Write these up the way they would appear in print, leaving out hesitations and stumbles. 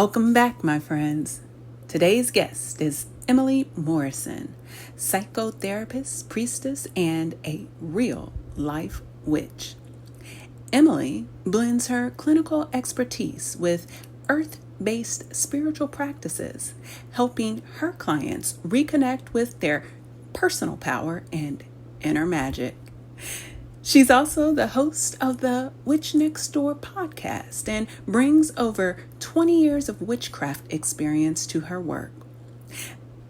Welcome back, my friends. Today's guest is Emily Morrison, psychotherapist, priestess, and a real life witch. Emily blends her clinical expertise with earth based spiritual practices, helping her clients reconnect with their personal power and inner magic. She's also the host of the Witch Next Door podcast and brings over 20 years of witchcraft experience to her work.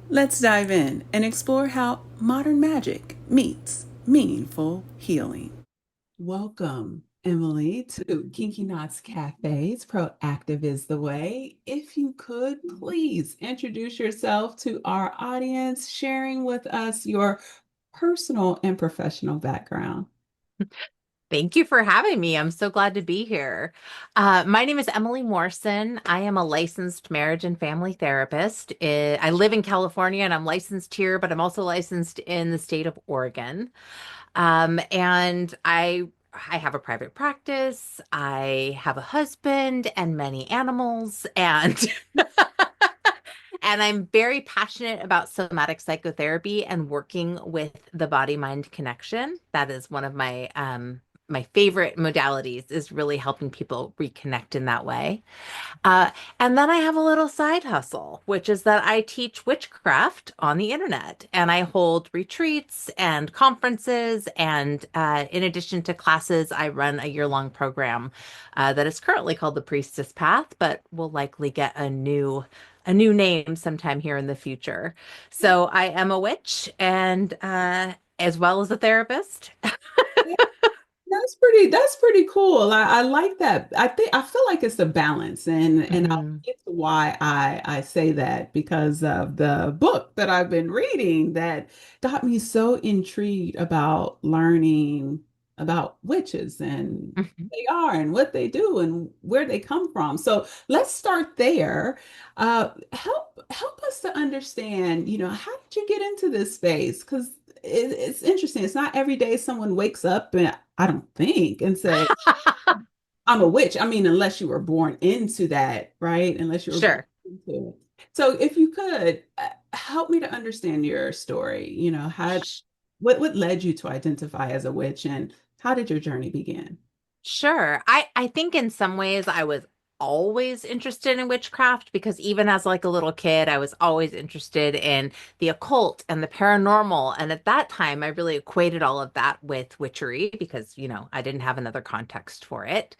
Let's dive in and explore how modern magic meets meaningful healing. Welcome, Emily, to Kinky Knots Cafe's Proactive is the Way. If you could, please introduce yourself to our audience, sharing with us your personal and professional background. Thank you for having me. I'm so glad to be here. My name is Emily Morrison. I am a licensed marriage and family therapist. I live in California and I'm licensed here, but I'm also licensed in the state of Oregon. And I have a private practice. I have a husband and many animals, and and I'm very passionate about somatic psychotherapy and working with the body-mind connection. That is one of my favorite modalities is really helping people reconnect in that way. Uh, and then I have a little side hustle, which is that I teach witchcraft on the internet and I hold retreats and conferences. And in addition to classes, I run a year-long program that is currently called the Priestess Path, but will likely get a new name sometime here in the future. So I am a witch and as well as a therapist. That's pretty cool. I like that. I feel like it's a balance and I'll Mhm. get to why I say that because of the book that I've been reading that got me so intrigued about learning about witches and who they are and what they do and where they come from. So let's start there. Help us to understand, how did you get into this space? Because it's interesting. It's not every day someone wakes up and I don't think and say, I'm a witch. I mean, unless you were born into that, right? Unless you were born Sure. into it. So if you could help me to understand your story, what led you to identify as a witch and how did your journey begin? Sure. I think in some ways I was always interested in witchcraft because even as like a little kid, I was always interested in the occult and the paranormal. And at that time, I really equated all of that with witchery because, I didn't have another context for it.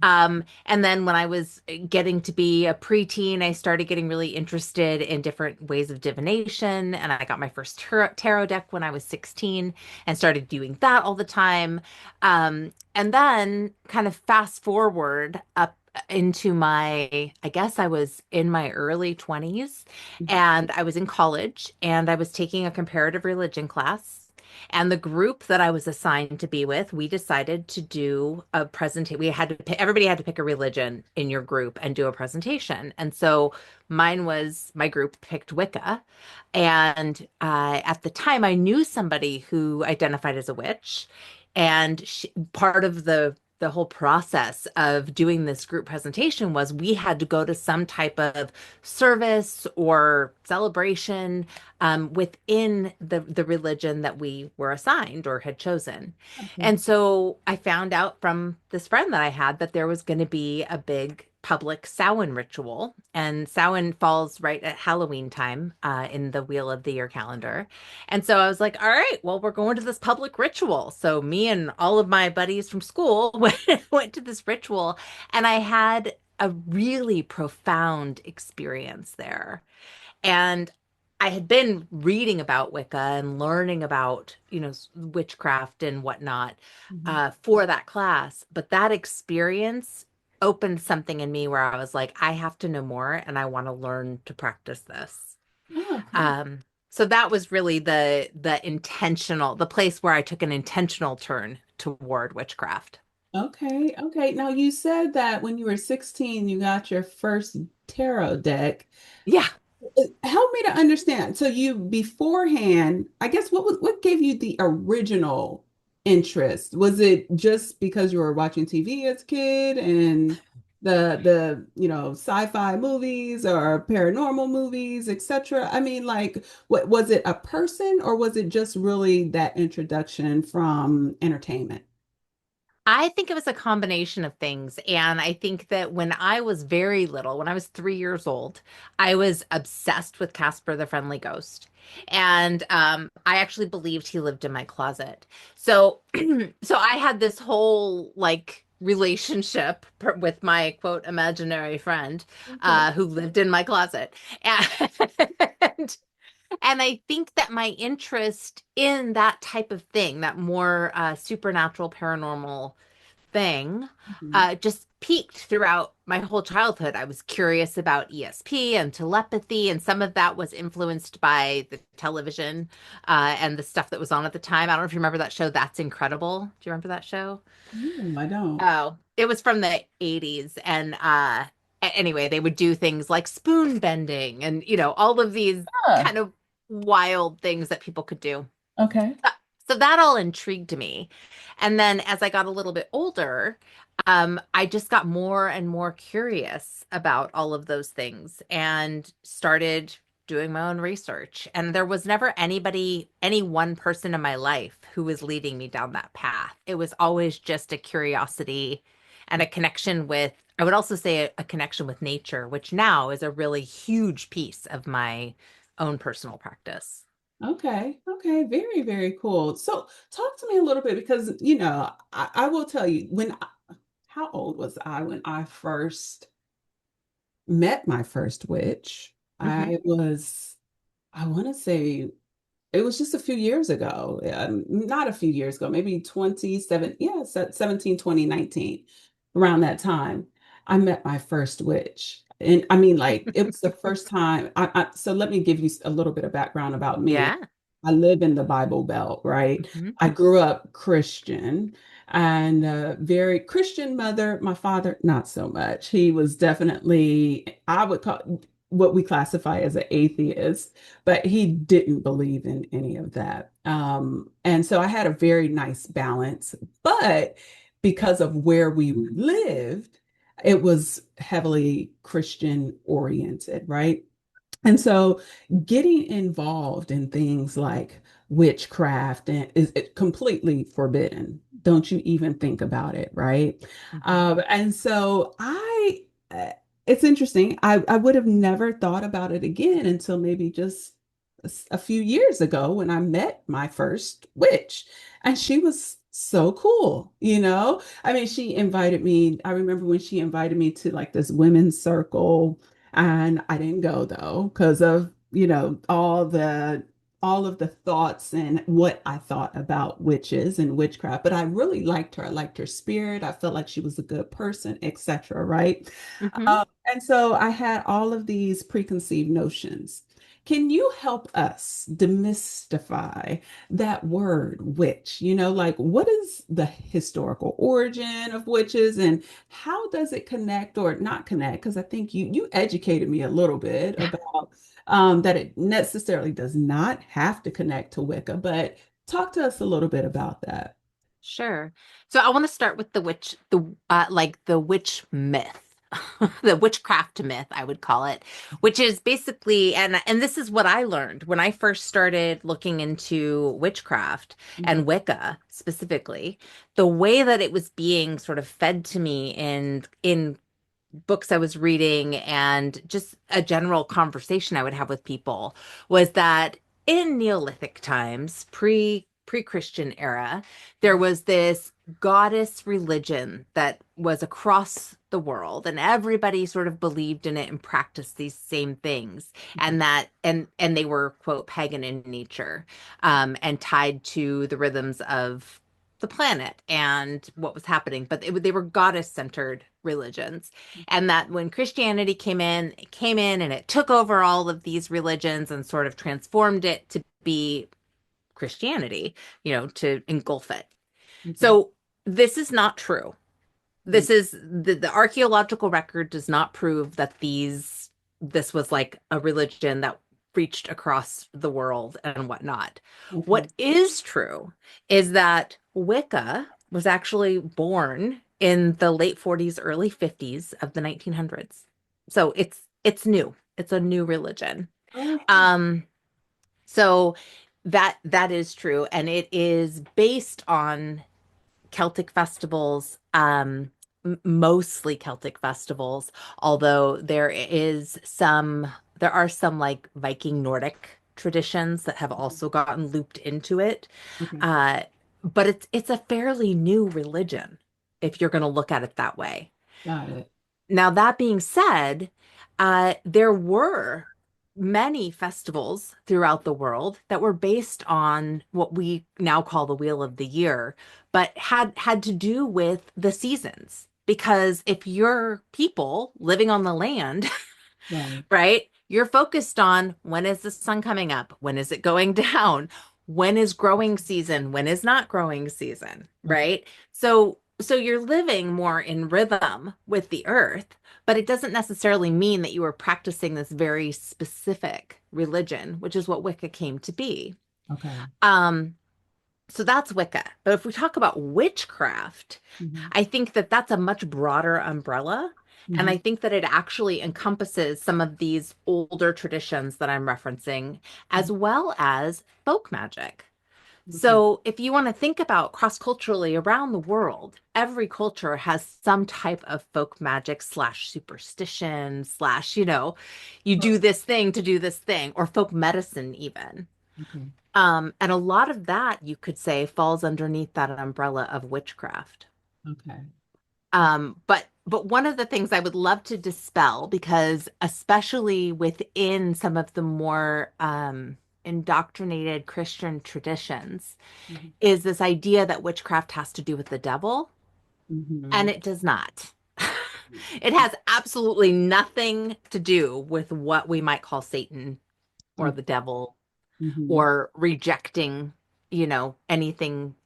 And then when I was getting to be a preteen, I started getting really interested in different ways of divination. And I got my first tarot deck when I was 16 and started doing that all the time. And then kind of fast forward up into I guess I was in my early 20s and I was in college and I was taking a comparative religion class. And the group that I was assigned to be with, we decided to do a presentation. We had to pick, everybody had to pick a religion in your group and do a presentation. And so my group picked Wicca. And at the time, I knew somebody who identified as a witch. And part of the whole process of doing this group presentation was we had to go to some type of service or celebration within the religion that we were assigned or had chosen. Okay. And so I found out from this friend that I had that there was going to be a big public Samhain ritual. And Samhain falls right at Halloween time in the Wheel of the Year calendar. And so I was like, all right, well, we're going to this public ritual. So me and all of my buddies from school went to this ritual, and I had a really profound experience there. And I had been reading about Wicca and learning about, witchcraft and whatnot Mhm. for that class. But that experience opened something in me where I was like, I have to know more and I want to learn to practice this. Oh, okay. Um, so that was really the place where I took an intentional turn toward witchcraft. Okay. Okay. Now you said that when you were 16, you got your first tarot deck. Yeah. Help me to understand. So you beforehand, I guess what gave you the original interest? Was it just because you were watching TV as a kid and the sci-fi movies or paranormal movies, etc. I mean, like, what was it, a person, or was it just really that introduction from entertainment? I think it was a combination of things. And I think that when I was very little, when I was 3 years old, I was obsessed with Casper the Friendly Ghost. And I actually believed he lived in my closet. So, so I had this whole like relationship with my quote imaginary friend Okay. who lived in my closet. And and I think that my interest in that type of thing, that more supernatural, paranormal thing, Mhm. just peaked throughout my whole childhood. I was curious about ESP and telepathy, and some of that was influenced by the television and the stuff that was on at the time. I don't know if you remember that show, That's Incredible. Do you remember that show? No, I don't. Oh, it was from the 80s. And anyway, they would do things like spoon bending and, all of these Ah, kind of wild things that people could do. okay. Uh, So that all intrigued me. And then as I got a little bit older, I just got more and more curious about all of those things and started doing my own research. And there was never anybody, any one person in my life who was leading me down that path. It was always just a curiosity and a connection with, I would also say a connection with nature, which now is a really huge piece of my own personal practice. Okay. Okay. Very, very cool. So talk to me a little bit because, I will tell you how old was I when I first met my first witch? Hmm. I want to say it was just a few years ago. Not a few years ago, maybe 27, yeah, 17, 2019. Around that time, I met my first witch. And I mean, like, it was the first time. So let me give you a little bit of background about me. Yeah. I live in the Bible Belt, right? Hmm. I grew up Christian and very Christian mother. My father, not so much. He was definitely, I would call what we classify as an atheist, but he didn't believe in any of that. And so I had a very nice balance. But because of where we lived, it was heavily Christian oriented, right? And so getting involved in things like witchcraft is completely forbidden. Don't you even think about it, right? Hmm. And so it's interesting. I would have never thought about it again until maybe just a few years ago when I met my first witch. And she was so cool, you know? I mean, she invited me. I remember when she invited me to like this women's circle and I didn't go though because of, all of the thoughts and what I thought about witches and witchcraft. But I really liked her. I liked her spirit. I felt like she was a good person, etc. Right? Hmm. And so I had all of these preconceived notions. Can you help us demystify that word witch? Like what is the historical origin of witches and how does it connect or not connect? Because I think you educated me a little bit about that it necessarily does not have to connect to Wicca, but talk to us a little bit about that. Sure. So I want to start with the witch, the witch myth. The witchcraft myth, I would call it, which is basically, and this is what I learned when I first started looking into witchcraft Mhm. and Wicca specifically, the way that it was being sort of fed to me in books I was reading and just a general conversation I would have with people was that in Neolithic times, pre-Christian era, there was this goddess religion that was across the world and everybody sort of believed in it and practiced these same things and they were quote pagan in nature and tied to the rhythms of the planet and what was happening but they were goddess centered religions and that when Christianity came in and it took over all of these religions and sort of transformed it to be Christianity, to engulf it. Mhm. So this is not true. Mhm. The archaeological record does not prove that this was like a religion that reached across the world and whatnot. Okay. What is true is that Wicca was actually born in the late 40s, early 50s of the 1900s. So it's new. It's a new religion. Okay. Um, so that is true, and it is based on Celtic festivals, mostly Celtic festivals, although there are some like Viking Nordic traditions that have also gotten looped into it. Okay. Uh, but it's a fairly new religion if you're going to look at it that way. Got it. Now, that being said, there were many festivals throughout the world that were based on what we now call the Wheel of the Year, but had to do with the seasons. Because if you're people living on the land, Right. right? You're focused on when is the sun coming up? When is it going down? When is growing season? When is not growing season, Okay. right? So you're living more in rhythm with the earth, but it doesn't necessarily mean that you are practicing this very specific religion, which is what Wicca came to be. Okay. Um, so that's Wicca. But if we talk about witchcraft, Hmm. I think that that's a much broader umbrella. And Hmm. I think that it actually encompasses some of these older traditions that I'm referencing, as well as folk magic. Okay. So if you want to think about cross-culturally around the world, every culture has some type of folk magic slash superstition slash, you do this thing to do this thing, or folk medicine even. Okay. And a lot of that, you could say, falls underneath that umbrella of witchcraft. Okay. But one of the things I would love to dispel, because especially within some of the more indoctrinated Christian traditions, Hmm. is this idea that witchcraft has to do with the devil, and Hmm. it does not. It has absolutely nothing to do with what we might call Satan or the devil Hmm. or rejecting, anything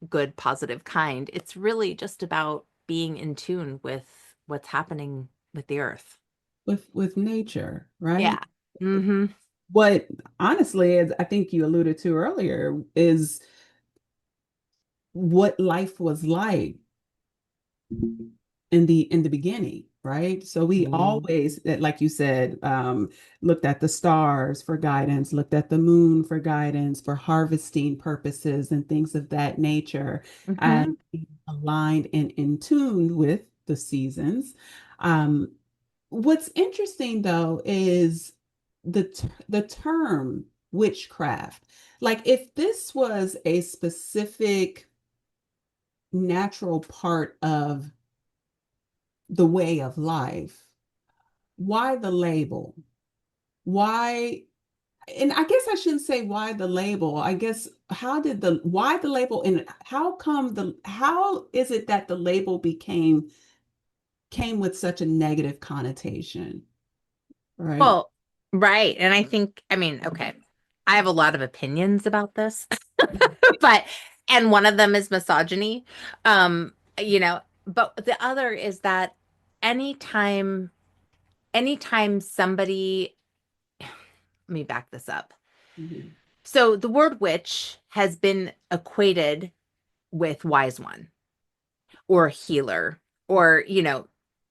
good, positive, kind. It's really just about being in tune with what's happening with the earth. With nature, right? Yeah. Hmm. What honestly, as I think you alluded to earlier, is what life was like in the beginning, right? So we always, like you said, looked at the stars for guidance, looked at the moon for guidance, for harvesting purposes and things of that nature, Hmm. and aligned and in tune with the seasons. Um, what's interesting though is the term witchcraft. Like if this was a specific natural part of the way of life, why the label? Why? And I guess I shouldn't say why the label. I guess why the label and how is it that the label came with such a negative connotation, right? Well, right. And I think, I mean, okay, I have a lot of opinions about this, but, and one of them is misogyny. But the other is that anytime, anytime somebody, let me back this up. Mhm. So the word witch has been equated with wise one or healer or,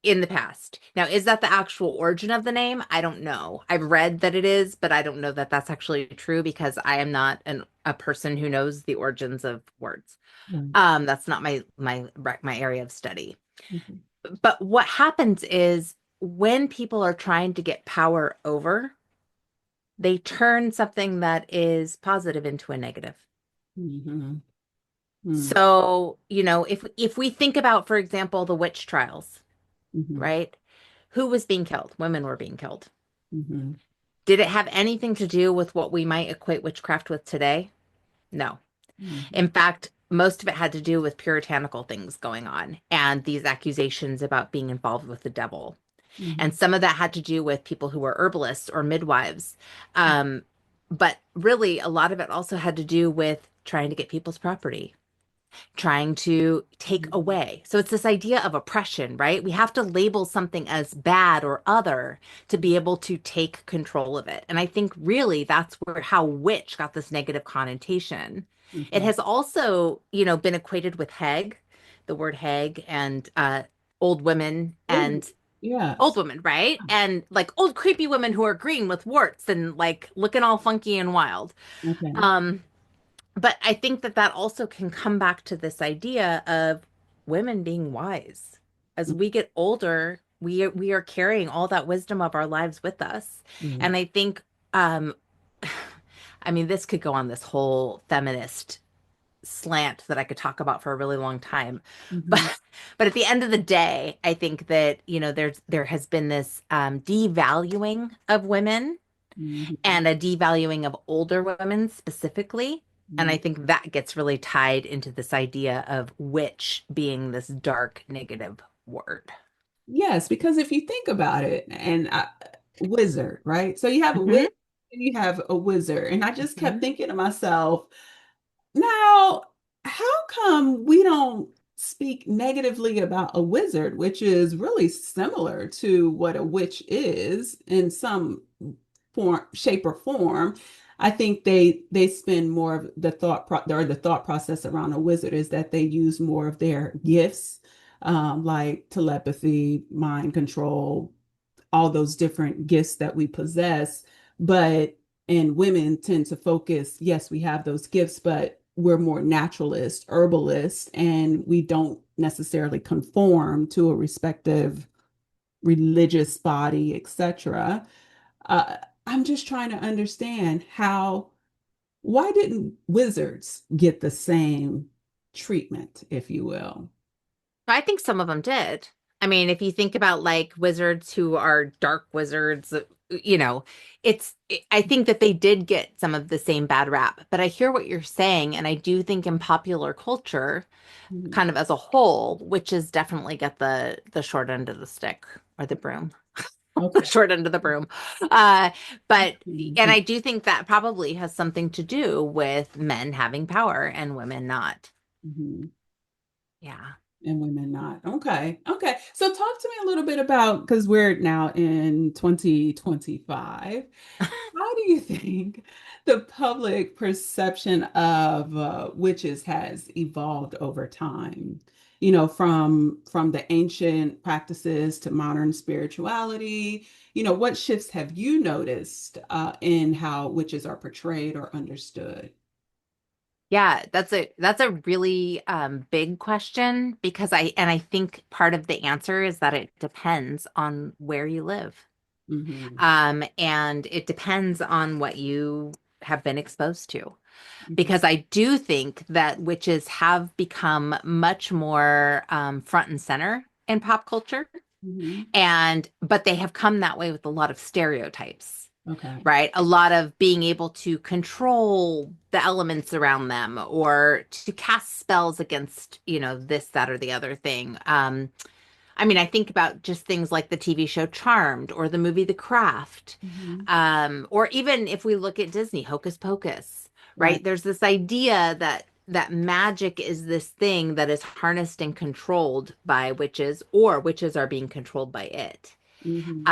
in the past. Now, is that the actual origin of the name? I don't know. I've read that it is, but I don't know that that's actually true because I am not a person who knows the origins of words. Right. That's not my area of study. Mhm. But what happens is when people are trying to get power over, they turn something that is positive into a negative. Mhm. Mhm. So, if we think about, for example, the witch trials, Mhm. right? Who was being killed? Women were being killed. Mhm. Did it have anything to do with what we might equate witchcraft with today? No. Mhm. In fact, most of it had to do with puritanical things going on and these accusations about being involved with the devil. And Mhm. some of that had to do with people who were herbalists or midwives. Um, but really, a lot of it also had to do with trying to get people's property, trying to take Mhm. away. So it's this idea of oppression, right? We have to label something as bad or other to be able to take control of it. And I think really that's where how witch got this negative connotation. It Okay. has also, been equated with Heg, the word hag and old women Ooh, and old yes. women, right? And like old creepy women who are green with warts and like looking all funky and wild. Okay. Um, but I think that that also can come back to this idea of women being wise. As we get older, we are carrying all that wisdom of our lives with us. Mm-hmm. And I think um I mean this could go on this whole feminist slant that I could talk about for a really long time. But Mm-hmm. but at the end of the day, I think that, there has been this devaluing of women Mm-hmm. and a devaluing of older women specifically. And I think that gets really tied into this idea of witch being this dark negative word. Yes, because if you think about it, and wizard, right? So you have a witch Hmm. and you have a wizard, and I just kept Hmm. thinking to myself, now, how come we don't speak negatively about a wizard, which is really similar to what a witch is in some form, shape, or form? I think they spend more of the thought process around a wizard is that they use more of their gifts, like telepathy, mind control, all those different gifts that we possess. But and women tend to focus, yes, we have those gifts, but we're more naturalist, herbalist, and we don't necessarily conform to a respective religious body, etc. Uh, I'm just trying to understand why didn't wizards get the same treatment, if you will? I think some of them did. I mean, if you think about like wizards who are dark wizards, you know, I think that they did get some of the same bad rap. But I hear what you're saying, and I do think in popular culture, Mhm. kind of as a whole, witches definitely get the short end of the stick or the broom, the Okay. short end of the broom. Uh, but and Mhm. I do think that probably has something to do with men having power and women not. Mhm. Yeah. And women not. Okay. Okay. So talk to me a little bit about, because we're now in 2025. How do you think the public perception of witches has evolved over time? From the ancient practices to modern spirituality. What shifts have you noticed in how witches are portrayed or understood? Yeah, that's a really big question because I think part of the answer is that it depends on where you live. Hmm. And it depends on what you have been exposed to. Hmm. Because I do think that witches have become much more front and center in pop culture. Hmm. And but they have come that way with a lot of stereotypes, Okay. right? A lot of being able to control the elements around them or to cast spells against, this, that, or the other thing. I mean, I think about just things like the TV show Charmed or the movie The Craft, Hmm. or even if we look at Disney, Hocus Pocus, Right. right? There's this idea that magic is this thing that is harnessed and controlled by witches, or witches are being controlled by it. Hmm.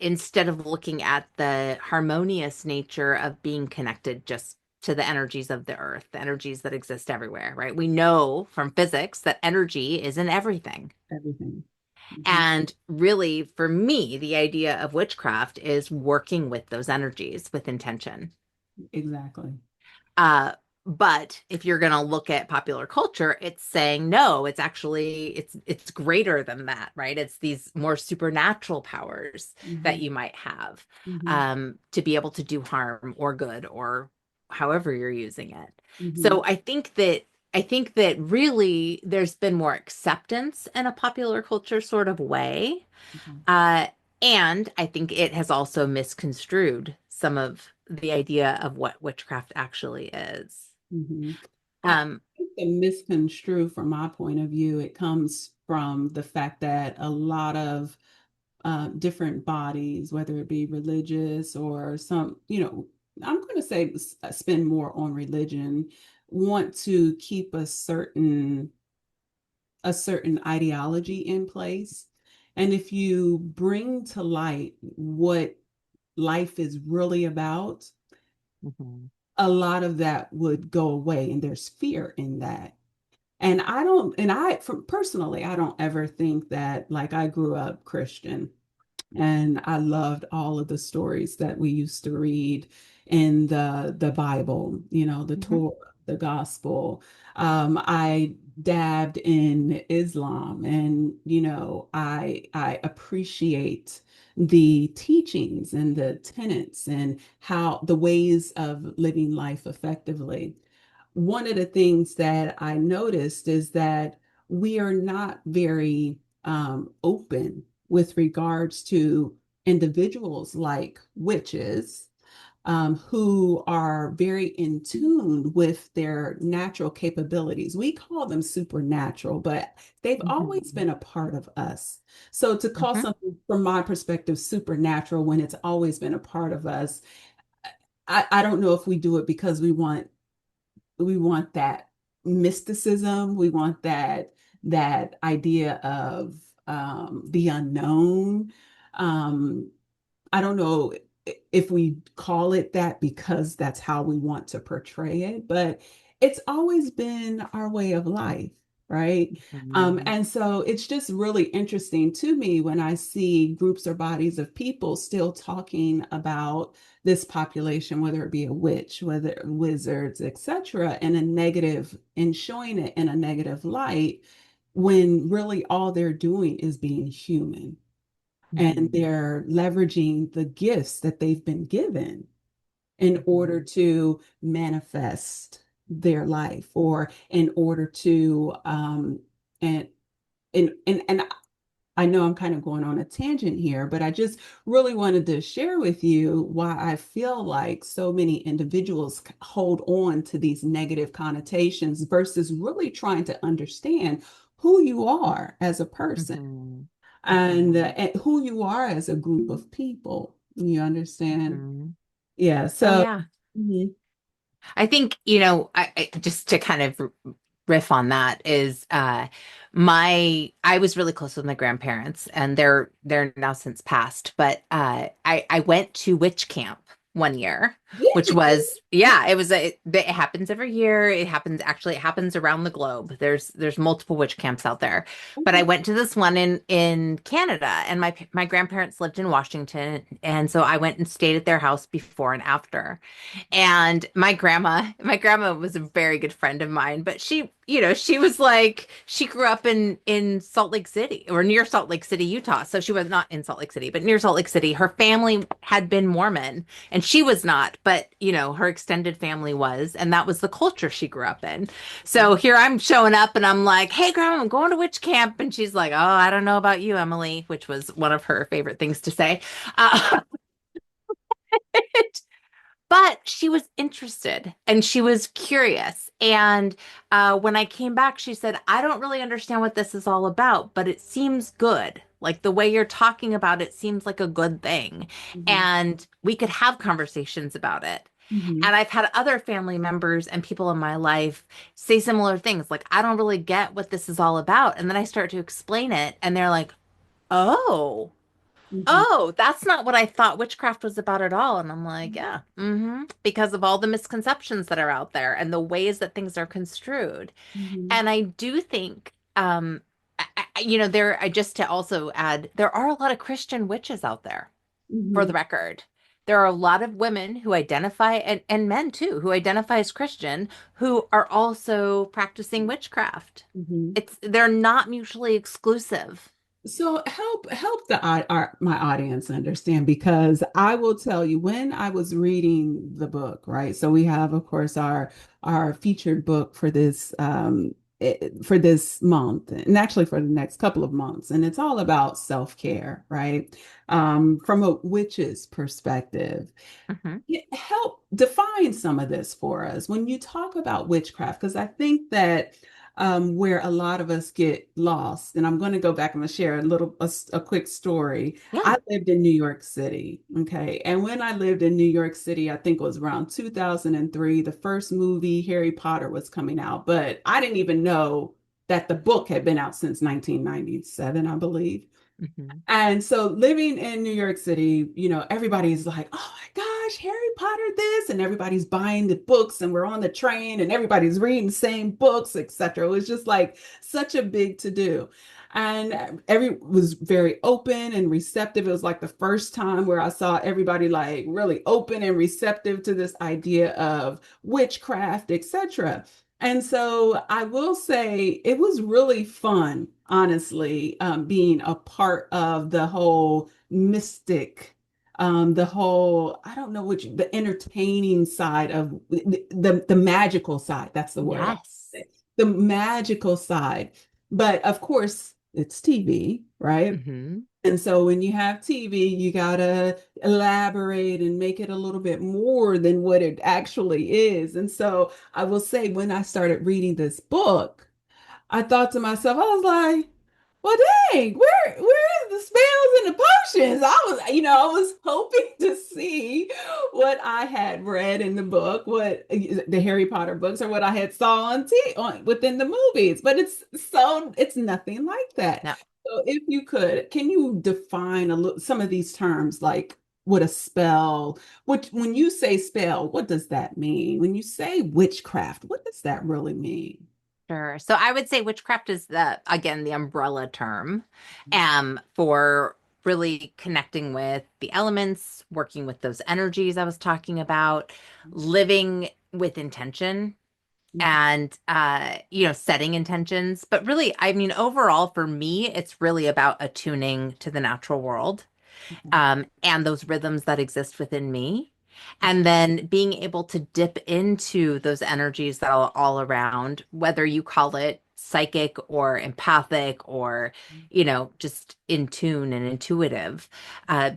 Instead of looking at the harmonious nature of being connected just to the energies of the earth, the energies that exist everywhere, right? We know from physics that energy is in everything. Everything. Hmm. And really, for me, the idea of witchcraft is working with those energies with intention. Exactly. Uh, but if you're going to look at popular culture, it's saying no, it's actually it's greater than that, right? It's these more supernatural powers that Hmm. you might have Hmm. to be able to do harm or good or however you're using it. Hmm. So I think that really there's been more acceptance in a popular culture sort of way. Uh, and I think it has also misconstrued some of the idea of what witchcraft actually is. Hmm. I Um, think the misconstrue from my point of view, it comes from the fact that a lot of different bodies, whether it be religious or some, I'm going to say spend more on religion, want to keep a certain ideology in place. And if you bring to light what life is really about, mhm. a lot of that would go away, and there's fear in that. And I don't, and I, from personally, I don't ever think that like I grew up Christian. And I loved all of the stories that we used to read in the Bible, the Mhm. Torah, the gospel. I dabbed in Islam, and I appreciate the teachings and the tenets and how the ways of living life effectively. One of the things that I noticed is that we are not very open with regards to individuals like witches, who are very in tune with their natural capabilities. We call them supernatural, but they've always Mhm. been a part of us. So to call Mhm. something, from my perspective, supernatural when it's always been a part of us, I don't know if we do it because we want that mysticism. We want that idea of the unknown. Um, I don't know if we call it that because that's how we want to portray it, but it's always been our way of life, right? Mhm. And so it's just really interesting to me when I see groups or bodies of people still talking about this population, whether it be a witch, whether wizards, etc., in a negative and showing it in a negative light when really all they're doing is being human, and Mhm. they're leveraging the gifts that they've been given in order Mhm. to manifest their life, or in order to and and I know I'm kind of going on a tangent here, but I just really wanted to share with you why I feel like so many individuals hold on to these negative connotations versus really trying to understand who you are as a person, Mhm. and and who you are as a group of people. You understand? Mhm. Yeah. Oh So, yeah. mhm. I think, I just to kind of riff on that is I was really close with my grandparents and they're now since passed, but I went to witch camp one year, which Did you? was yeah, it happens every year. It happens around the globe. There's multiple witch camps out there. But I Okay. went to this one in Canada and my grandparents lived in Washington and so I went and stayed at their house before and after. And my grandma was a very good friend of mine, but she was like she grew up in Salt Lake City or near Salt Lake City, Utah. So she was not in Salt Lake City, but near Salt Lake City. Her family had been Mormon and she was not, but her extended family was, and that was the culture she grew up in. So here I'm showing up and I'm like, "Hey grandma, I'm going to witch camp." And she's like, "Oh, I don't know about you, Emily," which was one of her favorite things to say. Uh, But she was interested and she was curious. And when I came back, she said, "I don't really understand what this is all about, but it seems good. Like the way you're talking about it seems like a good thing. Mhm. And we could have conversations about it." Mhm. And I've had other family members and people in my life say similar things like, "I don't really get what this is all about." And then I start to explain it, and they're like, "Oh." Mhm. Oh, that's not what I thought witchcraft was about at all. And I'm like, yeah, because of all the misconceptions that are out there and the ways that things are construed. Mhm. And I do think, I just to also add, there are a lot of Christian witches out there, for the Mhm. record. There are a lot of women who identify, and men too, who identify as Christian, who are also practicing witchcraft. Mhm. They're not mutually exclusive. So help my audience understand, because I will tell you, when I was reading the book, right? So we have, of course, our featured book for this month, and actually for the next couple of months, and it's all about self-care, right? From a witch's perspective. Hmm. Help define some of this for us when you talk about witchcraft, because I think that where a lot of us get lost, and I'm going to go back and share a quick story. Yeah. I lived in New York City, okay, and when I lived in New York City, I think it was around 2003. The first movie Harry Potter was coming out, but I didn't even know that the book had been out since 1997, I believe. Hmm. And so living in New York City, everybody's like, "Oh my gosh, Harry Potter this, and everybody's buying the books and we're on the train and everybody's reading the same books, etc. It was just like such a big to do. And every was very open and receptive. It was like the first time where I saw everybody like really open and receptive to this idea of witchcraft, etc. And so I will say it was really fun, honestly, being a part of the whole mystic, the whole, I don't know which, the entertaining side of the magical side. That's the word. Yes. The magical side. But of course, it's TV, right? Hmm. And so when you have TV, you gotta elaborate and make it a little bit more than what it actually is. And so I will say, when I started reading this book, I thought to myself, I was like, well, dang, where is the spells and the potions? I was hoping to see what I had read in the book, what the Harry Potter books, or what I had saw on within the movies. But it's nothing like that. No. So if you could, can you define some of these terms, like what a spell, when you say spell, what does that mean? When you say witchcraft, what does that really mean? Sure. So I would say witchcraft is again, the umbrella term, for really connecting with the elements, working with those energies I was talking about, living with intention and, setting intentions. But really, I mean, overall, for me, it's really about attuning to the natural world, and those rhythms that exist within me. And then being able to dip into those energies that are all around, whether you call it psychic or empathic or, just in tune and intuitive,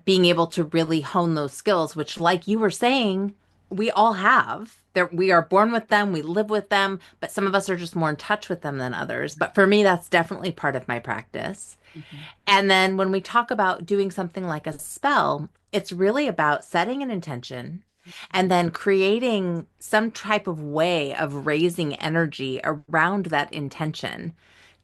being able to really hone those skills, which, like you were saying, we all have. We are born with them, we live with them, but some of us are just more in touch with them than others. But for me, that's definitely part of my practice. Mhm. And then when we talk about doing something like a spell, it's really about setting an intention and then creating some type of way of raising energy around that intention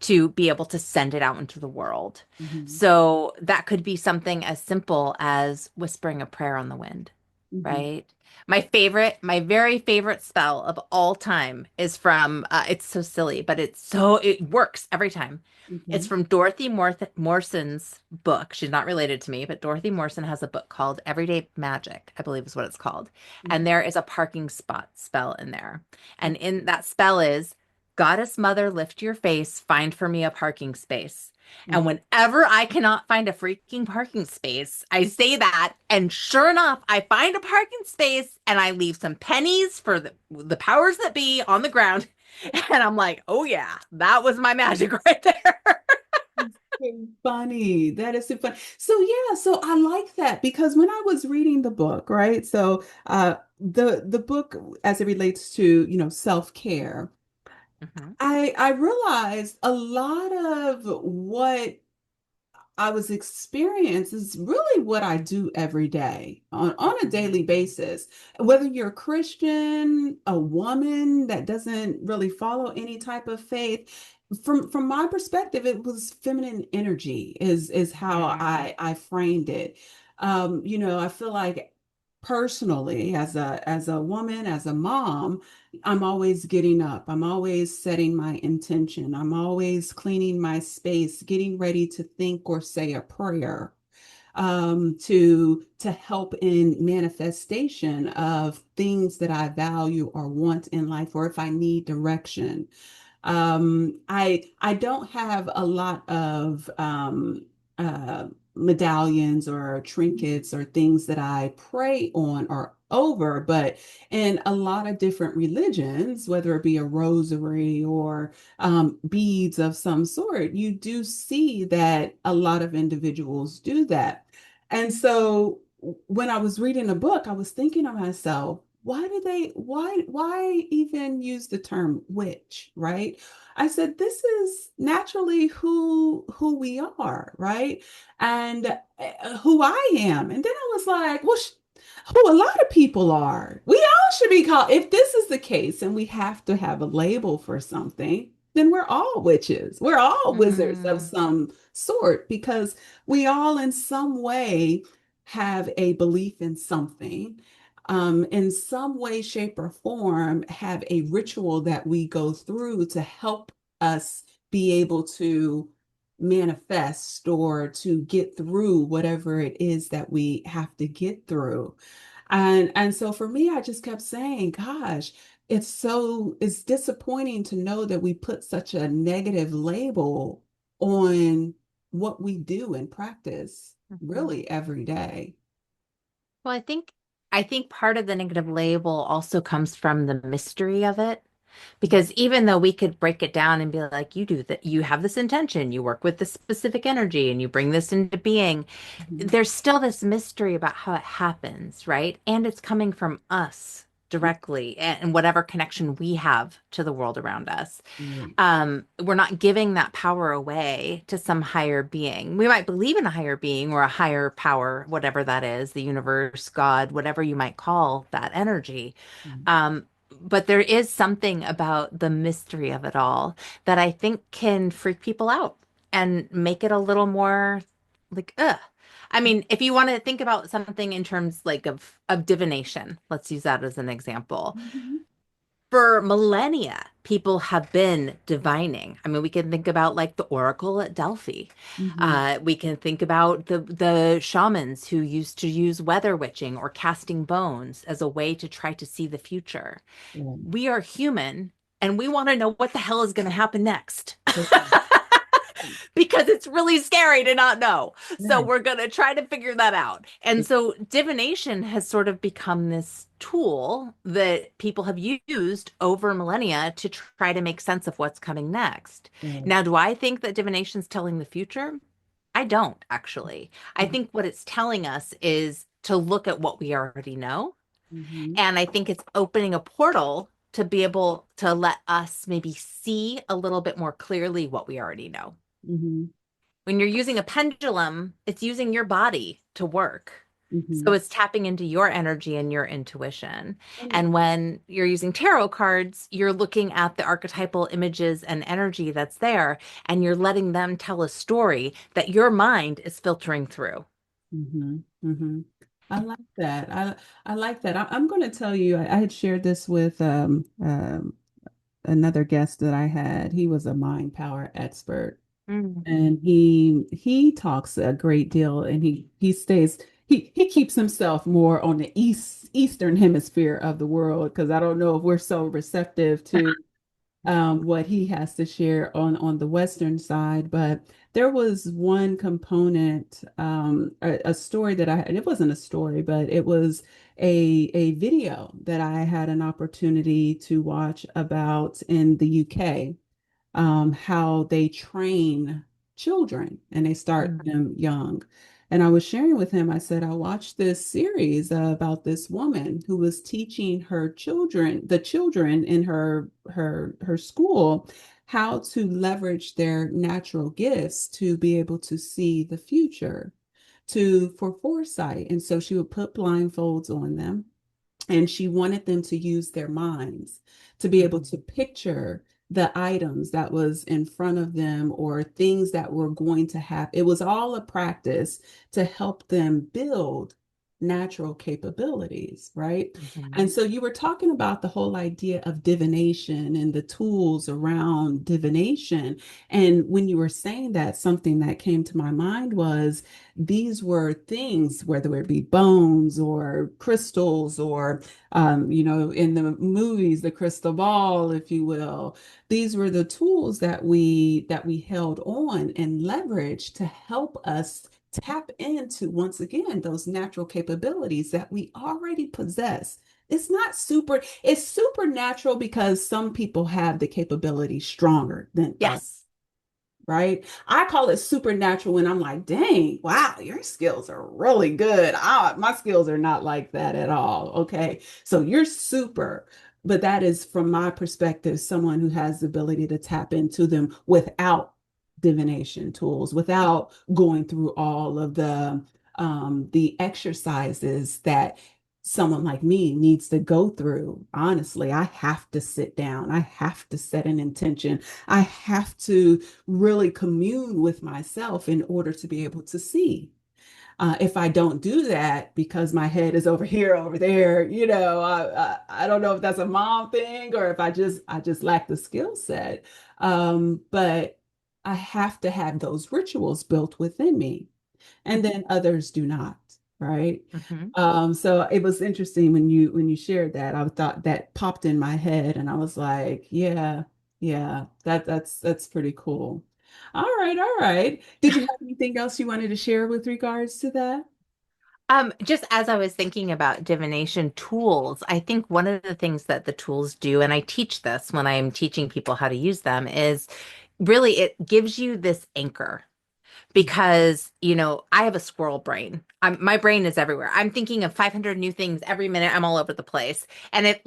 to be able to send it out into the world. Mhm. So that could be something as simple as whispering a prayer on the wind, Mhm. right? My very favorite spell of all time is from, it's so silly, but it works every time. It's Mhm. from Dorothy Morson's book. She's not related to me, but Dorothy Morrison has a book called Everyday Magic, I believe is what it's called. And there is a parking spot spell in there. And in that spell is, Goddess Mother, lift your face, find for me a parking space. And Mhm. whenever I cannot find a freaking parking space, I say that, and sure enough, I find a parking space and I leave some pennies for the powers that be on the ground. And I'm like, oh yeah, that was my magic right there. So funny. That is so funny. So yeah, so I like that because when I was reading the book, right? So the book as it relates to, self-care, Mhm. I realized a lot of what I was experiencing is really what I do every day on a daily basis. Whether you're a Christian, a woman that doesn't really follow any type of faith, from my perspective, it was feminine energy is how Mhm. I framed it. I feel like personally, as a woman, as a mom, I'm always getting up. I'm always setting my intention. I'm always cleaning my space, getting ready to think or say a prayer, to help in manifestation of things that I value or want in life, or if I need direction. I don't have a lot of medallions or trinkets or things that I pray on or over, but in a lot of different religions, whether it be a rosary or beads of some sort, you do see that a lot of individuals do that. And so when I was reading the book, I was thinking to myself, why even use the term witch, right? I said, this is naturally who we are, right? And who I am. And then I was like, well, who a lot of people are. We all should be called, if this is the case and we have to have a label for something, then we're all witches. We're all wizards of Mm. some sort because we all in some way have a belief in something. in some way, shape, or form, have a ritual that we go through to help us be able to manifest or to get through whatever it is that we have to get through. And so for me, I just kept saying, gosh, it's disappointing to know that we put such a negative label on what we do in practice Mhm. really every day. Well, I think part of the negative label also comes from the mystery of it. Because even though we could break it down and be like, you do that, you have this intention, you work with this specific energy, and you bring this into being, Mhm. there's still this mystery about how it happens, right? And it's coming from us directly and whatever connection we have to the world around us. Right. We're not giving that power away to some higher being. We might believe in a higher being or a higher power, whatever that is, the universe, God, whatever you might call that energy. Mhm. Um, but there is something about the mystery of it all that I think can freak people out and make it a little more like, ugh. I mean, if you want to think about something in terms like of divination, let's use that as an example. Mhm. For millennia, people have been divining. I mean, we can think about like the Oracle at Delphi. Mhm. We can think about the shamans who used to use weather witching or casting bones as a way to try to see the future. Yeah. We are human and we want to know what the hell is going to happen next. Because it's really scary to not know. So Right. we're going to try to figure that out. And so divination has sort of become this tool that people have used over millennia to try to make sense of what's coming next. Right. Now, do I think that divination's telling the future? I don't actually. I think what it's telling us is to look at what we already know. Mhm. And I think it's opening a portal to be able to let us maybe see a little bit more clearly what we already know. Mhm. When you're using a pendulum, it's using your body to work. So Mhm. it's tapping into your energy and your intuition. And And when you're using tarot cards, you're looking at the archetypal images and energy that's there, and you're letting them tell a story that your mind is filtering through. mhm. Mhm. I like that. I like that. I'm going to tell you, I had shared this with another guest that I had. He was a mind power expert. Mm. And he talks a great deal, and he keeps himself more on the eastern hemisphere of the world, because I don't know if we're so receptive to what he has to share on the western side. But there was one component, a story that it wasn't a story, but it was a video that I had an opportunity to watch about in the UK, how they train children and they start Mm. them young. And I was sharing with him, I said, I watched this series about this woman who was teaching her children, the children in her school, how to leverage their natural gifts to be able to see the future, to for foresight. And so she would put blindfolds on them, and she wanted them to use their minds to be able to picture the items that was in front of them or things that were going to happen. It was all a practice to help them build natural capabilities, right? And Mhm. so you were talking about the whole idea of divination and the tools around divination. And when you were saying that, something that came to my mind was these were things, whether it be bones or crystals or, in the movies, the crystal ball, if you will. These were the tools that we held on and leveraged to help us tap into, once again, those natural capabilities that we already possess. It's supernatural because some people have the capability stronger than others, Yes. right? I call it supernatural when I'm like, dang, wow, your skills are really good. My skills are not like that at all. Okay. So you're super, but that is from my perspective, someone who has the ability to tap into them without divination tools, without going through all of the exercises that someone like me needs to go through. Honestly, I have to sit down. I have to set an intention. I have to really commune with myself in order to be able to see. If I don't do that because my head is over here, over there, I don't know if that's a mom thing or if I just lack the skill set. But I have to have those rituals built within me, and then others do not, right? Hmm. So it was interesting when you shared that. I thought that popped in my head, and I was like, yeah, yeah, that's pretty cool. All right, all right. Did you have anything else you wanted to share with regards to that? Just as I was thinking about divination tools, I think one of the things that the tools do, and I teach this when I'm teaching people how to use them, is really it gives you this anchor because I have a squirrel brain. My brain is everywhere. I'm thinking of 500 new things every minute. I'm all over the place. And if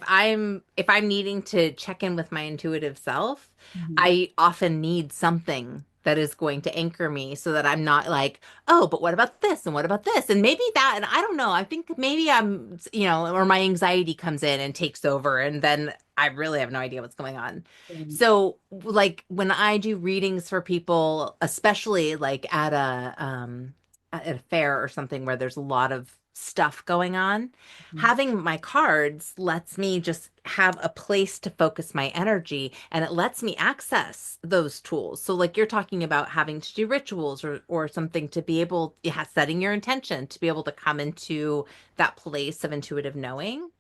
I'm needing to check in with my intuitive self, Mhm. I often need something that is going to anchor me so that I'm not like, oh, but what about this and what about this and maybe that, and I don't know. I think maybe or my anxiety comes in and takes over, and then I really have no idea what's going on. Um, So, like when I do readings for people, especially like at a fair or something where there's a lot of stuff going on, having my cards lets me just have a place to focus my energy, and it lets me access those tools. So like you're talking about having to do rituals or something to be able, yeah, setting your intention to be able to come into that place of intuitive knowing.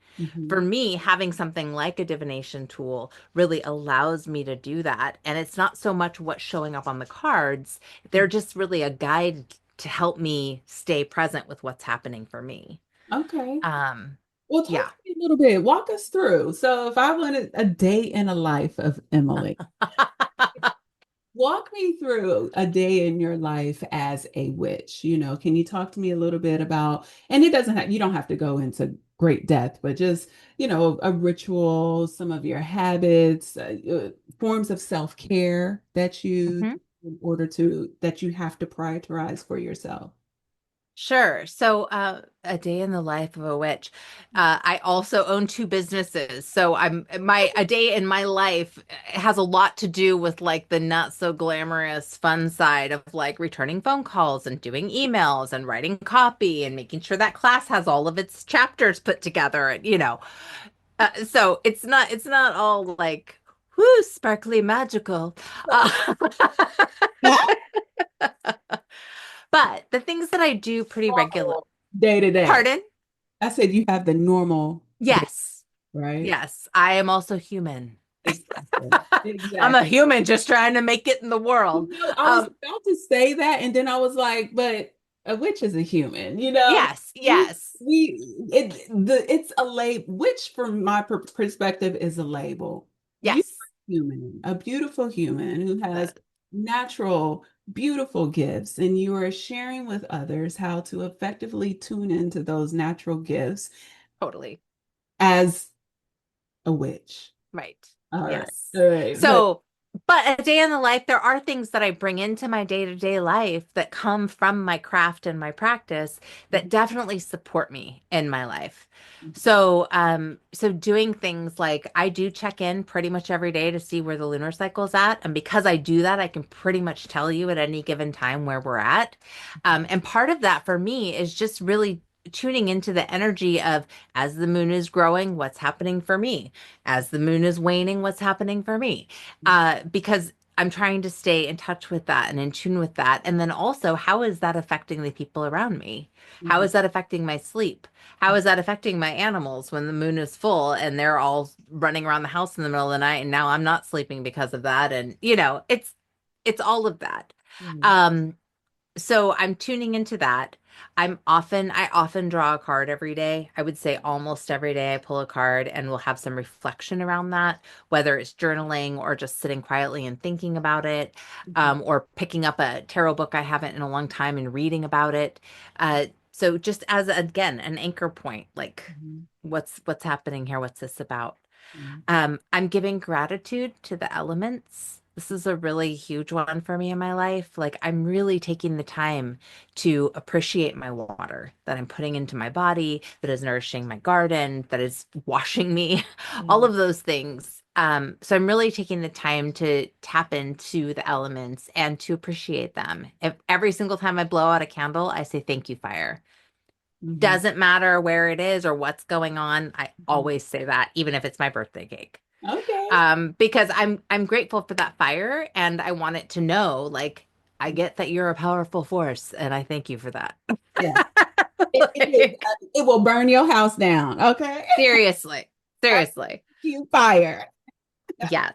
For mhm. me, having something like a divination tool really allows me to do that. And it's not so much what's showing up on the cards, they're just really a guide to help me stay present with what's happening for me. Okay. Um, Well, talk yeah. to me a little bit. Walk us through. So, if I wanted a day in a life of Emily, walk me through a day in your life as a witch. Can you talk to me a little bit about, and you don't have to go into great depth, but just, a ritual, some of your habits, forms of self-care that you, Mhm. that you have to prioritize for yourself. Sure. So, a day in the life of a witch. I also own two businesses. So a day in my life has a lot to do with like the not so glamorous fun side of like returning phone calls and doing emails and writing copy and making sure that class has all of its chapters put together. So it's not all like whoo, sparkly magical. Uh, but the things that I do pretty regular. Normal day to day. Pardon? I said you have the normal day, Yes. right? Yes. I am also human. Exactly. I'm a Exactly. human just trying to make it in the world. I was about to say that, and then I was like, but a witch is a human, Yes. Yes. it's a label. Witch, from my perspective, is a label. You Yes. are human, a beautiful human who has natural, beautiful gifts, and you are sharing with others how to effectively tune into those natural gifts Totally. as a witch. Right. All right. Yes. All right. But So, but a day in the life, there are things that I bring into my day-to-day life that come from my craft and my practice that definitely support me in my life. So doing things like I do check in pretty much every day to see where the lunar cycle's at. And because I do that, I can pretty much tell you at any given time where we're at. And part of that for me is just really tuning into the energy of as the moon is growing, what's happening for me? As the moon is waning, what's happening for me? Because I'm trying to stay in touch with that and in tune with that. And then also, how is that affecting the people around me? How is that affecting my sleep? How is that affecting my animals when the moon is full and they're all running around the house in the middle of the night and now I'm not sleeping because of that? And it's all of that. Um, so I'm tuning into that. I often draw a card every day. I would say almost every day I pull a card and we'll have some reflection around that, whether it's journaling or just sitting quietly and thinking about it, or picking up a tarot book I haven't in a long time and reading about it. So just as again an anchor point, like what's happening here? What's this about? I'm giving gratitude to the elements. This is a really huge one for me in my life. Like, I'm really taking the time to appreciate my water that I'm putting into my body, that is nourishing my garden, that is washing me, all of those things. So I'm really taking the time to tap into the elements and to appreciate them. If every single time I blow out a candle, I say thank you, fire. Mhm. Doesn't matter where it is or what's going on. I Mhm. always say that, even if it's my birthday cake. Okay. Because I'm grateful for that fire and I want it to know, like, I get that you're a powerful force and I thank you for that. Yeah. Like, It will burn your house down. Okay. seriously, seriously. You fire. Yeah.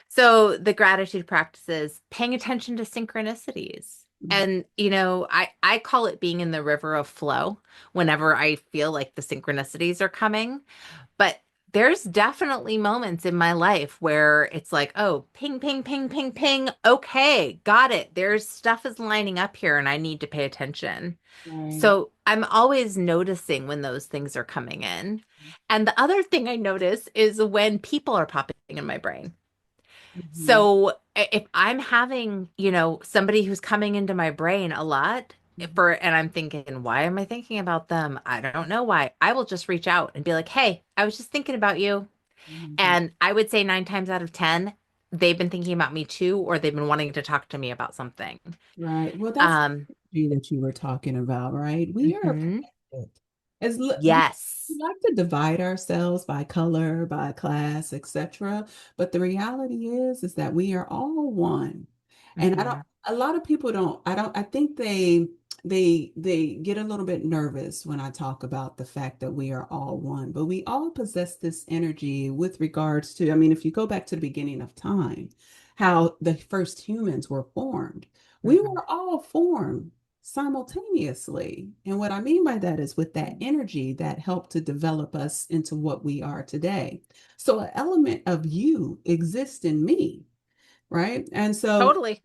So the gratitude practices, paying attention to synchronicities. And, I call it being in the river of flow whenever I feel like the synchronicities are coming. But there's definitely moments in my life where it's like, oh, ping, ping, ping, ping, ping. Okay, got it. There's stuff is lining up here and I need to pay attention. Right. So I'm always noticing when those things are coming in. And the other thing I notice is when people are popping in my brain. Mhm. So if I'm having, somebody who's coming into my brain a lot and I'm thinking, why am I thinking about them? I don't know why. I will just reach out and be like, hey, I was just thinking about you. Mhm. And I would say 9 times out of 10, they've been thinking about me too, or they've been wanting to talk to me about something. Right. Well, that's the Um, energy that you were talking about, right? We are mhm. connected. We Yes. like to divide ourselves by color, by class, etc. But the reality is that we are all one. And Hmm. a lot of people don't, I think they get a little bit nervous when I talk about the fact that we are all one, but we all possess this energy with regards to, I mean, if you go back to the beginning of time, how the first humans were formed, we Hmm. were all formed simultaneously. And what I mean by that is with that energy that helped to develop us into what we are today. So an element of you exists in me, right? And so, Totally.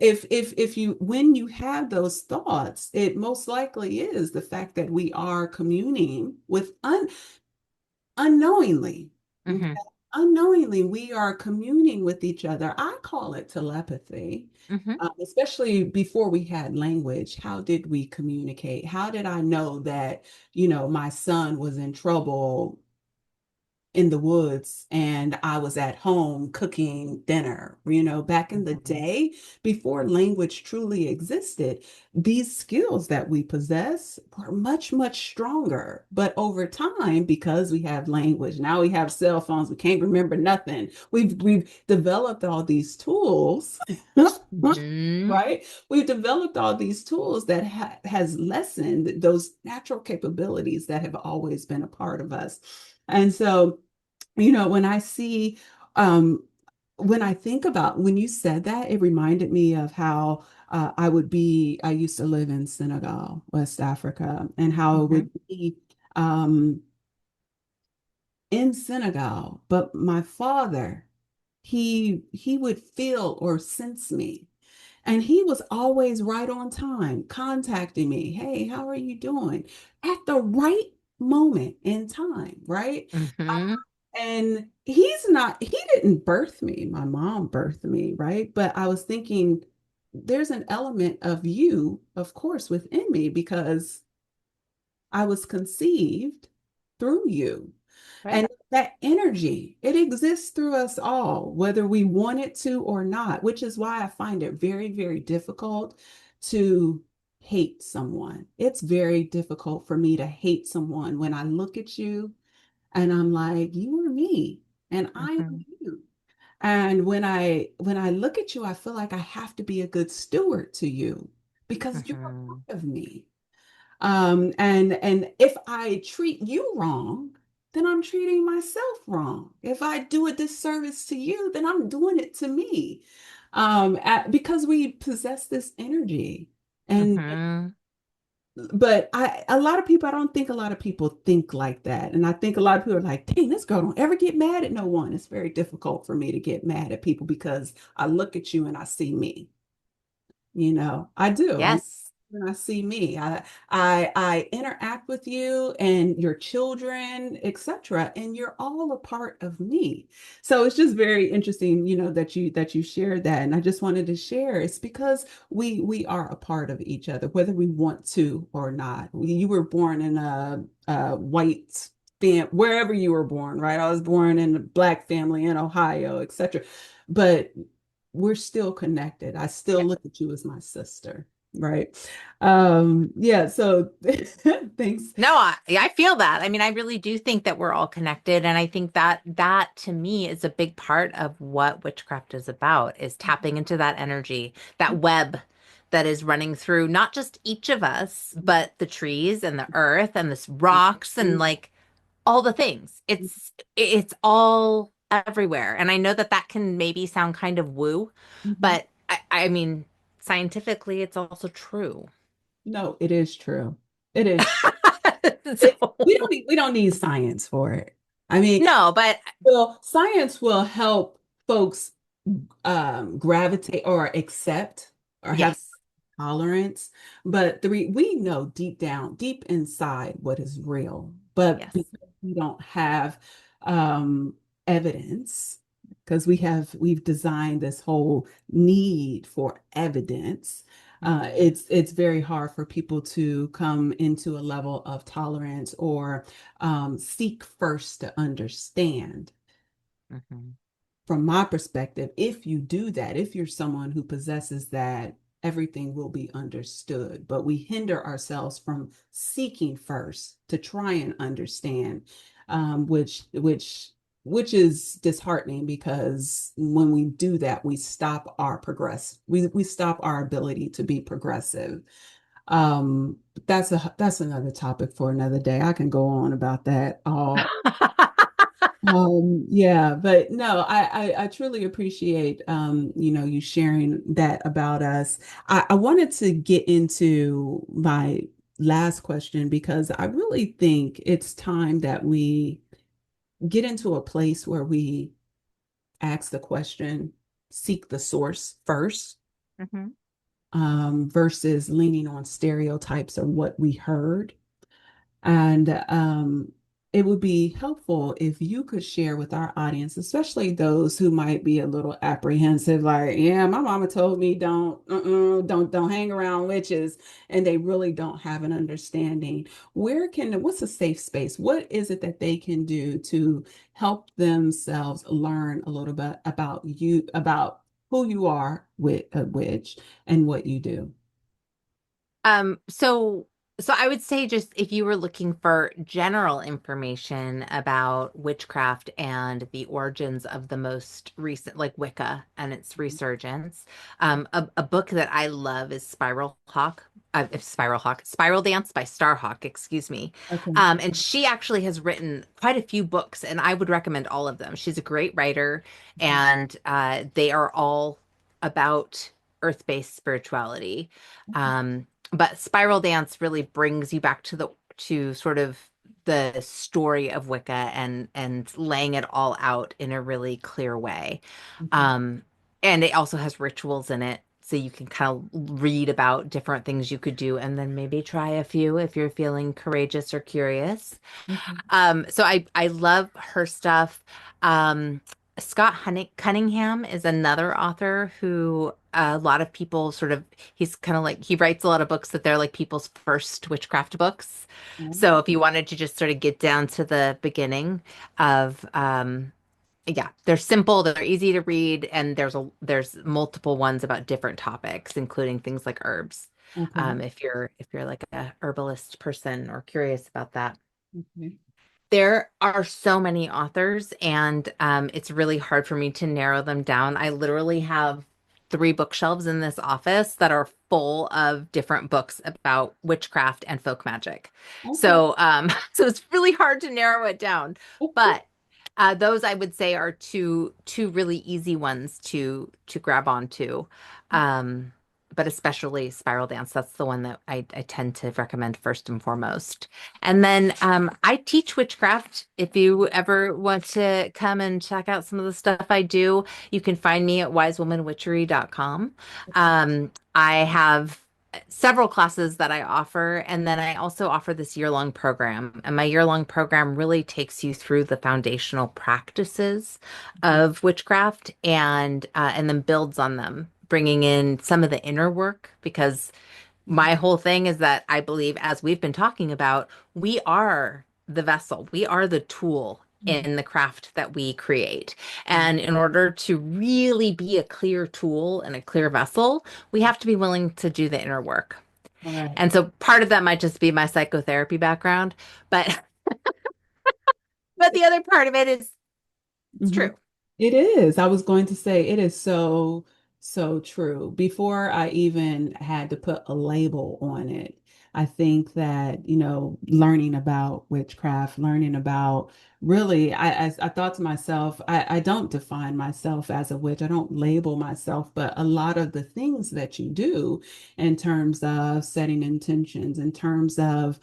if you when you have those thoughts, it most likely is the fact that we are communing with unknowingly. Okay? Hmm. Unknowingly, we are communing with each other. I call it telepathy, Hmm. especially before we had language. How did we communicate? How did I know that, my son was in trouble in the woods and I was at home cooking dinner? Back in the Hmm. day, before language truly existed, these skills that we possess were much, much stronger. But over time, because we have language, now we have cell phones, we can't remember nothing. We've developed all these tools. Hmm. Right? We've developed all these tools that has lessened those natural capabilities that have always been a part of us. And so, when I see, um, when I think about when you said that, it reminded me of how I used to live in Senegal, West Africa, and how it Hmm. would be um, in Senegal, but my father, he would feel or sense me. And he was always right on time, contacting me. Hey, how are you doing? At the right moment in time, right? Hmm. And he didn't birth me. My mom birthed me, right? But I was thinking, there's an element of you, of course, within me because I was conceived through you. Right. And that energy, it exists through us all, whether we want it to or not, which is why I find it very, very difficult to hate someone. It's very difficult for me to hate someone when I look at you and I'm like, you are me and I am Hmm. you. And when I look at you, I feel like I have to be a good steward to you because you're a Hmm. part of me. And if I treat you wrong, then I'm treating myself wrong. If I do a disservice to you, then I'm doing it to me. Because we possess this energy. And Hmm. but a lot of people, I don't think a lot of people think like that. And I think a lot of people are like, dang, this girl don't ever get mad at no one. It's very difficult for me to get mad at people because I look at you and I see me. I do. Yes. When I see me, I interact with you and your children, etc., and you're all a part of me. So it's just very interesting, that you shared that, and I just wanted to share. It's because we are a part of each other, whether we want to or not. You were born in a white wherever you were born, right? I was born in a Black family in Ohio, etc. But we're still connected. I still Yeah. look at you as my sister, right? Yeah, so thanks. No, I feel that. I mean, I really do think that we're all connected. And I think that that to me is a big part of what witchcraft is about, is tapping into that energy, that web that is running through not just each of us, but the trees and the earth and the rocks and like all the things. It's all everywhere. And I know that that can maybe sound kind of woo, Mhm. but I mean, scientifically, it's also true. No, it is true. It is true. So, We don't need science for it. I mean, no, but well, science will help folks gravitate or accept or have yes. tolerance, but we know deep down, deep inside what is real. But Yes. because we don't have um, evidence, because we've designed this whole need for evidence, Hmm. it's very hard for people to come into a level of tolerance or seek first to understand. Hmm. From my perspective, if you do that, if you're someone who possesses that, everything will be understood. But we hinder ourselves from seeking first to try and understand, which is disheartening because when we do that, we stop our progress. We stop our ability to be progressive. That's another topic for another day. I can go on about that all. Yeah, but no, I truly appreciate you sharing that about us. I wanted to get into my last question because I really think it's time that we get into a place where we ask the question, seek the source first, Hmm. versus leaning on stereotypes or what we heard. And it would be helpful if you could share with our audience, especially those who might be a little apprehensive, like, yeah, my mama told me don't hang around witches, and they really don't have an understanding. What's a safe space? What is it that they can do to help themselves learn a little bit about you, about who you are with a witch and what you do? So so I would say just if you were looking for general information about witchcraft and the origins of the most recent, like Wicca and its resurgence, a book that I love is Spiral Dance by Starhawk, excuse me. Okay. And she actually has written quite a few books, and I would recommend all of them. She's a great writer, and they are all about earth-based spirituality. But Spiral Dance really brings you back to the to sort of the story of Wicca and laying it all out in a really clear way. Mhm. Um, and it also has rituals in it, so you can kind of read about different things you could do and then maybe try a few if you're feeling courageous or curious. Mhm. So I love her stuff. Um, Cunningham is another author who a lot of people sort of he's kind of like he writes a lot of books that they're like people's first witchcraft books. So if you wanted to just sort of get down to the beginning of yeah, they're simple, they're easy to read, and there's multiple ones about different topics, including things like herbs. Okay. If you're like a herbalist person or curious about that. Okay. There are so many authors, and it's really hard for me to narrow them down. I literally have three bookshelves in this office that are full of different books about witchcraft and folk magic. Okay. So, so it's really hard to narrow it down. Okay. But those I would say are two really easy ones to grab onto. Um, but especially Spiral Dance, that's the one that I tend to recommend first and foremost. And then I teach witchcraft. If you ever want to come and check out some of the stuff I do, you can find me at wisewomanwitchery.com. I have several classes that I offer, and then I also offer this year-long program. And my year-long program really takes you through the foundational practices of witchcraft and then builds on them, bringing in some of the inner work because my whole thing is that I believe, as we've been talking about, we are the vessel. We are the tool Mhm. in the craft that we create. And in order to really be a clear tool and a clear vessel, we have to be willing to do the inner work. All right. And so part of that might just be my psychotherapy background, but but the other part of it is it's Mhm. true. It is. I was going to say it is so, so true. Before I even had to put a label on it, I think that, learning about witchcraft, learning about really, I thought to myself, I don't define myself as a witch. I don't label myself, but a lot of the things that you do in terms of setting intentions, in terms of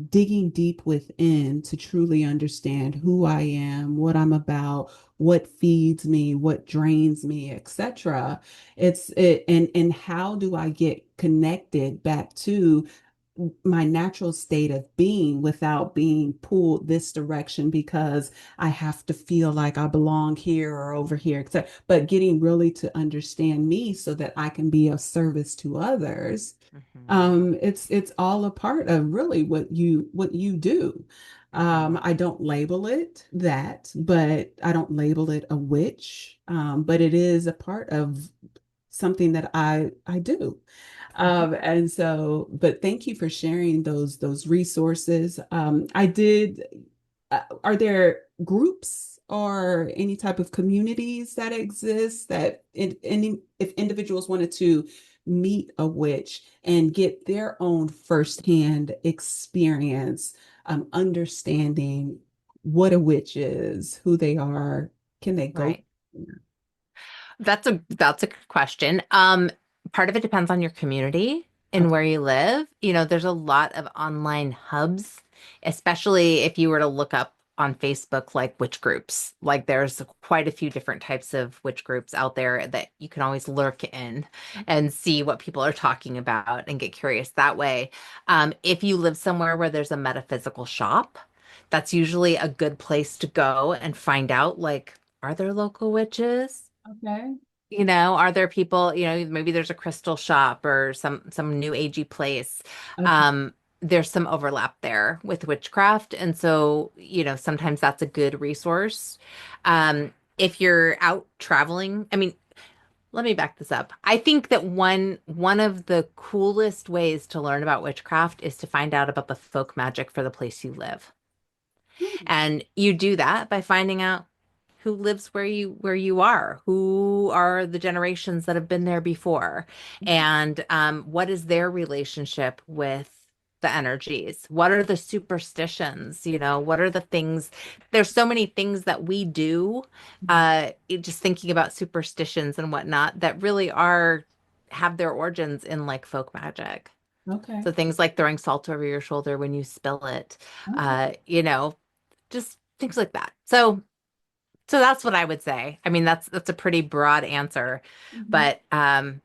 digging deep within to truly understand who I am, what I'm about, what feeds me, what drains me, etc. And how do I get connected back to my natural state of being without being pulled this direction because I have to feel like I belong here or over here, etc. But getting really to understand me so that I can be of service to others. Hmm. It's all a part of really what you do. Hmm. I don't label it that, but I don't label it a witch. But it is a part of something that I do. And so, but thank you for sharing those resources. I did. Are there groups or any type of communities that exist that if individuals wanted to meet a witch and get their own firsthand experience, understanding what a witch is, who they are, can they go? Right. That's a good question. Part of it depends on your community and Okay. where you live. There's a lot of online hubs, especially if you were to look up on Facebook like witch groups. Like there's quite a few different types of witch groups out there that you can always lurk in and see what people are talking about and get curious that way. If you live somewhere where there's a metaphysical shop, that's usually a good place to go and find out like, are there local witches? Okay. Are there people, maybe there's a crystal shop or some new agey place. Okay. Um, there's some overlap there with witchcraft. And so, sometimes that's a good resource. If you're out traveling, I mean, let me back this up. I think that one of the coolest ways to learn about witchcraft is to find out about the folk magic for the place you live. Hmm. And you do that by finding out who lives where you are, who are the generations that have been there before, and what is their relationship with the energies? What are the superstitions? What are the things? There's so many things that we do, just thinking about superstitions and whatnot that really are have their origins in like folk magic. Okay. So things like throwing salt over your shoulder when you spill it, Okay. uh, you know, just things like that. So that's what I would say. I mean, that's a pretty broad answer, Mhm. but and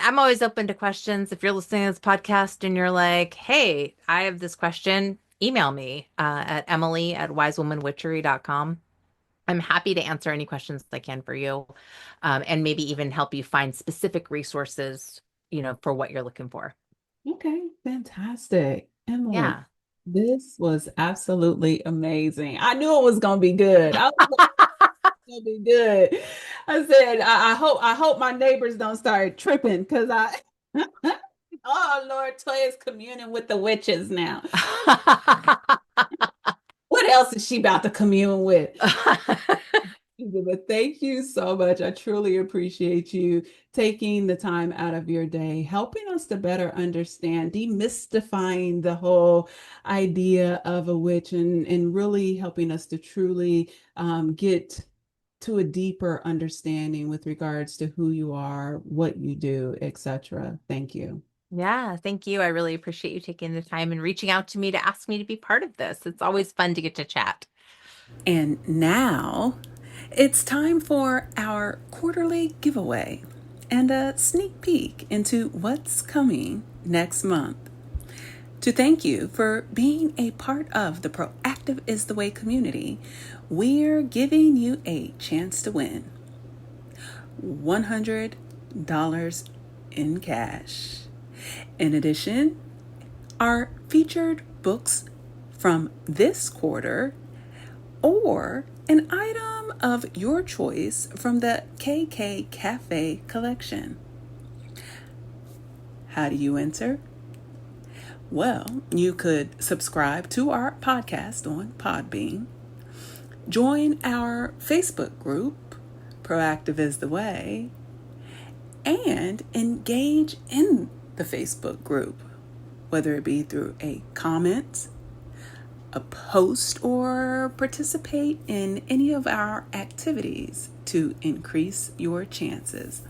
I'm always open to questions. If you're listening to this podcast and you're like, "Hey, I have this question," email me at emily@wisewomanwitchery.com. I'm happy to answer any questions I can for you, and maybe even help you find specific resources, for what you're looking for. Okay, fantastic. Emily, Yeah. this was absolutely amazing. I knew it was gonna be good. I was like, it's gonna be good. I said, I hope my neighbors don't start tripping because oh Lord, Toya's communing with the witches now. What else is she about to commune with? But thank you so much. I truly appreciate you taking the time out of your day, helping us to better understand, demystifying the whole idea of a witch and really helping us to truly get to a deeper understanding with regards to who you are, what you do, etc. Thank you. Yeah, thank you. I really appreciate you taking the time and reaching out to me to ask me to be part of this. It's always fun to get to chat. And now it's time for our quarterly giveaway and a sneak peek into what's coming next month. To thank you for being a part of the Proactive is the Way community, we're giving you a chance to win $100 in cash. In addition, our featured books from this quarter, or an item of your choice from the KK Cafe collection. How do you enter? Well, you could subscribe to our podcast on Podbean, join our Facebook group, Proactive is the Way, and engage in the Facebook group, whether it be through a comment, a post, or participate in any of our activities to increase your chances.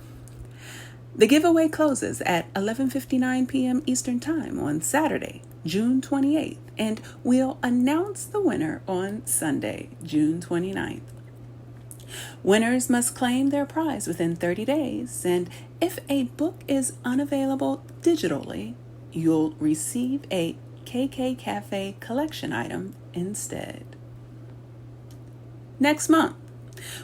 The giveaway closes at 11:59 p.m. Eastern Time on Saturday, June 28th, and we'll announce the winner on Sunday, June 29th. Winners must claim their prize within 30 days, and if a book is unavailable digitally, you'll receive a KK Cafe collection item instead. Next month,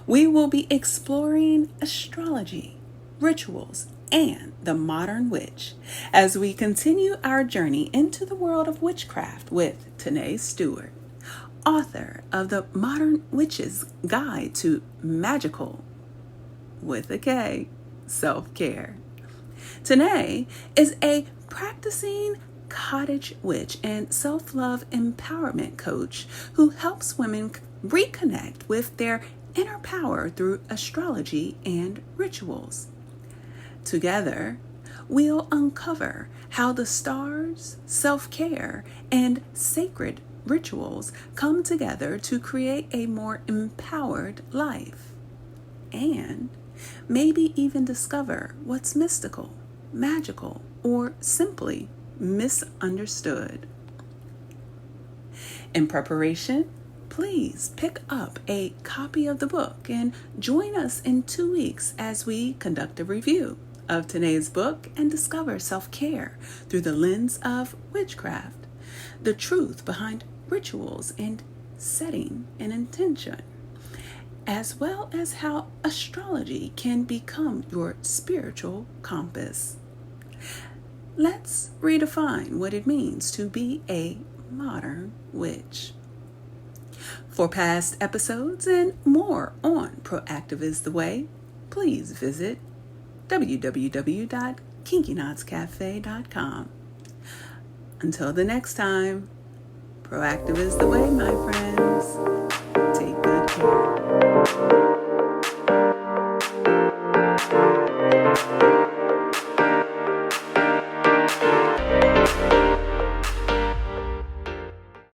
we will be exploring astrology, rituals, and the modern witch as we continue our journey into the world of witchcraft with Tanae Stewart, author of the Modern Witch's Guide to Magical, with a K, self-care. Tanae is a practicing cottage witch and self-love empowerment coach who helps women reconnect with their inner power through astrology and rituals. Together, we'll uncover how the stars, self-care, and sacred rituals come together to create a more empowered life, and maybe even discover what's mystical, magical, or simply misunderstood. In preparation, please pick up a copy of the book and join us in 2 weeks as we conduct a review of Tanae's book and discover self-care through the lens of witchcraft, the truth behind rituals and setting an intention, as well as how astrology can become your spiritual compass. Let's redefine what it means to be a modern witch. For past episodes and more on Proactive is the Way, please visit www.kinkyknotscafe.com. Until the next time, Proactive is the way, my friend.